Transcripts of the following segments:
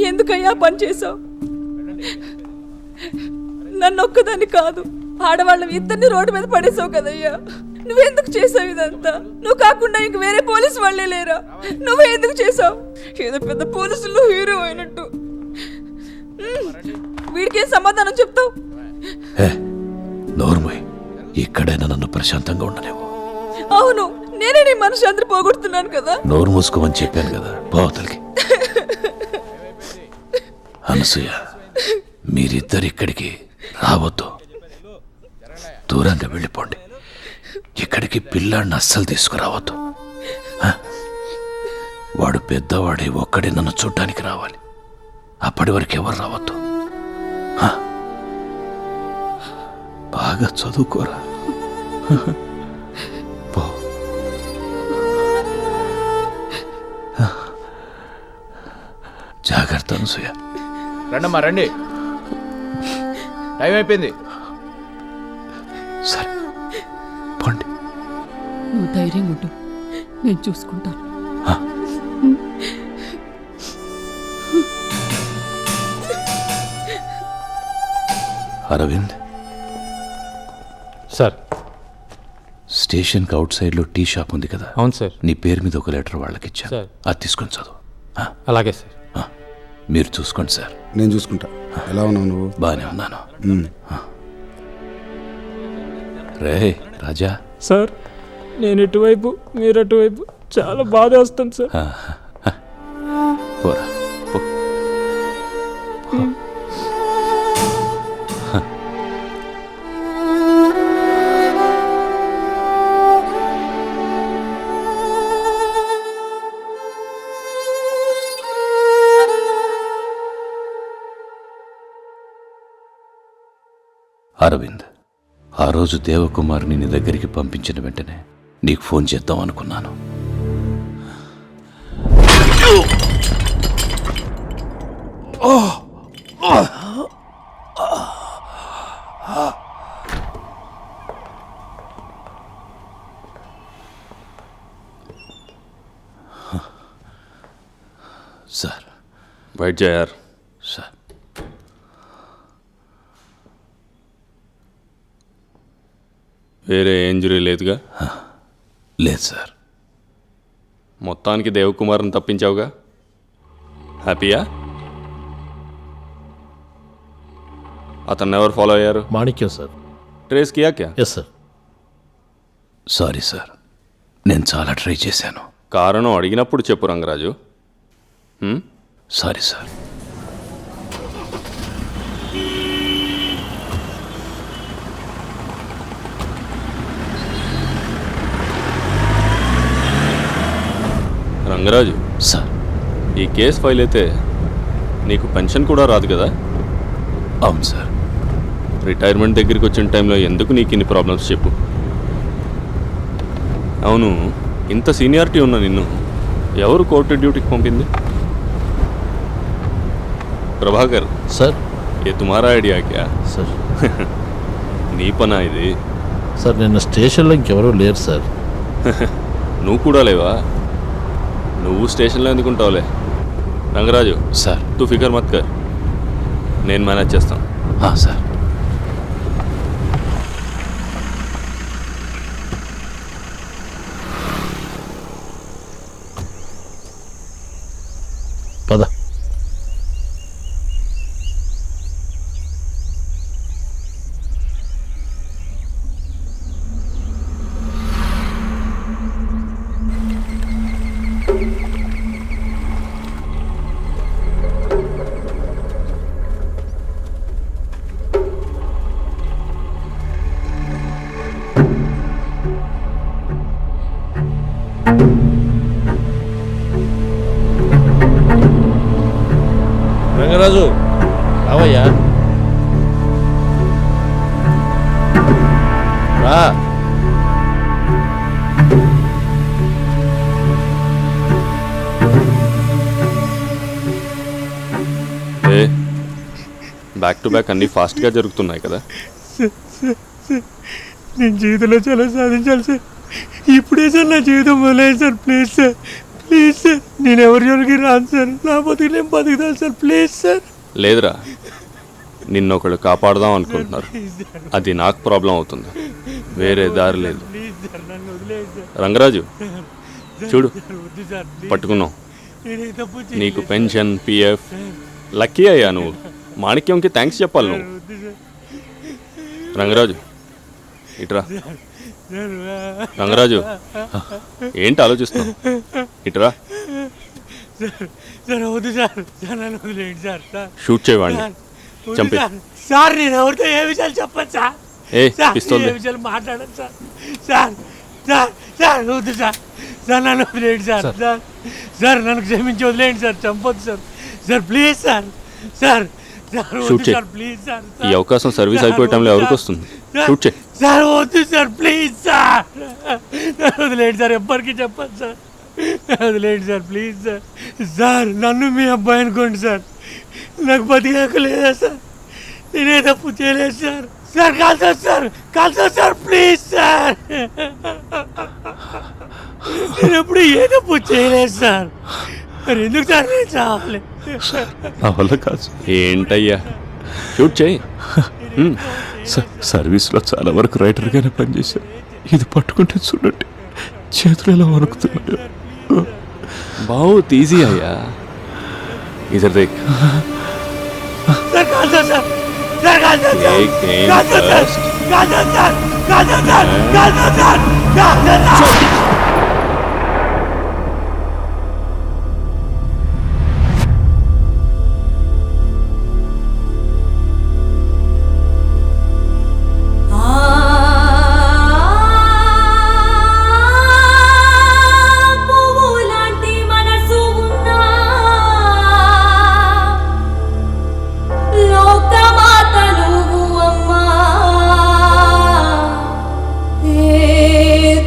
ఎందుకయ్యా పని చేసావు? నన్ను ఒక్కదాన్ని కాదు, ఆడవాళ్ళం ఇద్దరిని రోడ్డు మీద పడేసావు కదయ్యా. నువ్వెందుకు చేసావు ఇదంతా? నువ్వు కాకుండా ఇంక వేరే పోలీసు వాళ్ళే లేరా? నువ్వే ఎందుకు చేసావు? ఏదో పెద్ద పోలీసులు హీరో అయినట్టు. వీడికేం సమాధానం చెప్తావు? నోర్మయ్, ఇక్కడైనా నన్ను ప్రశాంతంగా ఉండలేవు. అవును, నేనే నీ మనశ్శాంతి పోగొడుతున్నాను కదా. నోరు మూసుకోమని చెప్పాను కదా, పోతలకి. అనసూయ, మీరిద్దరు ఇక్కడికి రావద్దు, దూరంగా వెళ్ళిపోండి. ఇక్కడికి పిల్లాడిని అస్సలు తీసుకురావద్దు. వాడు పెద్దవాడే ఒక్కడే నన్ను చూడ్డానికి రావాలి. అప్పటి వరకు ఎవరు రావద్దు. బాగా చదువుకోరా. పో. జాగ్రత్త అనసూయ. రండమ్మా రండి, టైం అయిపోయింది. సరే పండి. నువ్వు ధైర్యం ఉండు, నేను చూసుకుంటాను. అరవింద్ సార్, స్టేషన్కి అవుట్ సైడ్లో టీ షాప్ ఉంది కదా? అవును సార్. నీ పేరు మీద ఒక లెటర్ వాళ్ళకి ఇచ్చాను, సార్. అది తీసుకొని చదువు. అలాగే సార్. మీరు చూసుకోండి సార్. నేను చూసుకుంటా. ఎలా ఉన్నావు నువ్వు? బాగానే ఉన్నాను. రే రాజా. సార్, నేను ఇటువైపు మీరు అటువైపు, చాలా బాధ వస్తుంది సార్. పోరా పో. అరవింద్, ఆ రోజు దేవకుమార్ని నీ దగ్గరికి పంపించిన వెంటనే నీకు ఫోన్ చేద్దాం అనుకున్నాను. సార్ బయట చేయారు. సార్, వేరే ఇంజరీ లేదుగా? లేదు సార్. మొత్తానికి దేవకుమార్ని తప్పించావుగా, హ్యాపీయా? అతన్ని ఎవరు ఫాలో అయ్యారు? మాణిక్యం సార్. ట్రేస్ కియా క్యా? Yes sir. సారీ సార్, నేను చాలా ట్రై చేశాను. కారణం అడిగినప్పుడు చెప్పు Rangaraju. Sorry sir. Rangaraju sir, ఈ కేసు ఫైల్ అయితే నీకు పెన్షన్ కూడా రాదు కదా? అవును సార్. రిటైర్మెంట్ దగ్గరికి వచ్చిన టైంలో ఎందుకు నీకు ఇన్ని ప్రాబ్లమ్స్ చెప్పు. అవును, ఇంత సీనియారిటీ ఉన్న నిన్ను ఎవరు కోర్టు డ్యూటీకి పంపింది? ప్రభాకర్ సార్. ఏ తుమారా ఐడియా క్యా? సార్ నీ పనా ఇది? సార్, నిన్న స్టేషన్లో ఇంకెవరూ లేరు సార్. నువ్వు కూడా లేవా? నువ్వు స్టేషన్లో ఎందుకుంటావులే. రంగరాజు సార్. తూ ఫికర్ మత్ కర్, నేను మేనేజ్ చేస్తాను. సార్. పద. రంగరాజు, రావయ్యా, రా. బ్యాక్ టు బ్యాక్ అన్నీ ఫాస్ట్గా జరుగుతున్నాయి కదా? నేను జీవితంలో చాలా సాధించాలి సార్. ఇప్పుడే సార్ నా జీవితం మొదలైంది sir. Please sir, please sir, నేను ఎవరి జోలికి రాను సార్. నా బతుకు నేను బతుకుతాను సార్. Please sir. లేదురా, నిన్నొకడు కాపాడదాం అనుకుంటున్నారు. అది నాకు ప్రాబ్లం అవుతుంది, వేరే దారి లేదు. రంగరాజు చూడు, పట్టుకున్నావు. నీకు పెన్షన్, పిఎఫ్. లక్కీ అయ్యా నువ్వు. మాణిక్యంకి థ్యాంక్స్ చెప్పాలి నువ్వు. రంగరాజు ఇట్రా. రంగరాజు ఏంటి ఆలోచిస్తున్నావు? ఇట్రా. సార్ వద్దు సార్, సార్ నన్ను వదిలేయండి సార్. షూట్ చేయవాడిని, చంపే. సార్ నేను ఎవరితో ఏ విషయాలు చెప్పను సార్. ఏ సార్, పిస్తోల్ ఏ విషయాలు మాట్లాడను సార్. సార్ సార్ సార్ వద్దు సార్. సార్ నన్ను వదిలేయండి సార్. సార్ సార్ నన్ను క్షమించి వదిలేయండి సార్. చంపొద్దు sir. Sir please sir. Sir sir shoot వద్దు చేయి. సార్. Please sir. ఈ అవకాశం సర్వీస్ అయిపోయే టైంలో ఎవరికి వస్తుంది? షూట్ చేయి. సార్ వద్దు సార్. Please sir. నన్ను వదిలేయండి సార్. ఎవ్వరికి చెప్పండి సార్. వదిలేయండి సార్. Please sir. సార్ నన్ను మీ అబ్బాయి అనుకోండి సార్. నాకు బతికాక లేదా సార్. నేనే తప్పు చేయలేదు సార్. సార్ కాల్తా సార్, కాల్తా సార్. Please sir. నేను ఎప్పుడు ఏ తప్పు చేయలేదు సార్. మరి ఎందుకు సార్ నేను చావాలి? నా వల్ల కాదు. ఏంటయ్యా, షూట్ చేయి. సర్వీస్లో చాలా వరకు రైటర్గానే పనిచేశాను. ఇది పట్టుకుంటే చూడండి, చేతులు ఎలా వణుకుతున్నాడు. बहुत ఈజీ అయ్యా. ఇధర్ దేఖ్. సార్ కాల్తా సార్. సార్ కాల్తా సార్. एक एम కాల్తా సార్. फर्स्ट. కాల్తా సార్. కాల్తా సార్. కాల్తా సార్. కాల్తా సార్. పువ్వులాంటి మనసు ఉన్నా లోకమాత నువ్వు అమ్మా.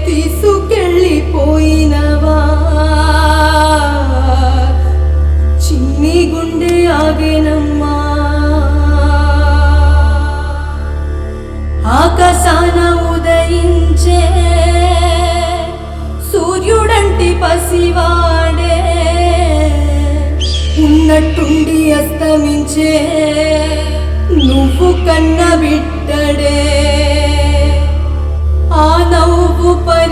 తీసుకెళ్ళిపోయినవా చిన్ని గుండె ఆగేనమ్మా. ఆకాశాన ఉదయించే సూర్యుడంటి పసివాడే ఉన్నట్టుండి అస్తమించే నువ్వు కన్న బిడ్డడే. ఆ నవ్వుపై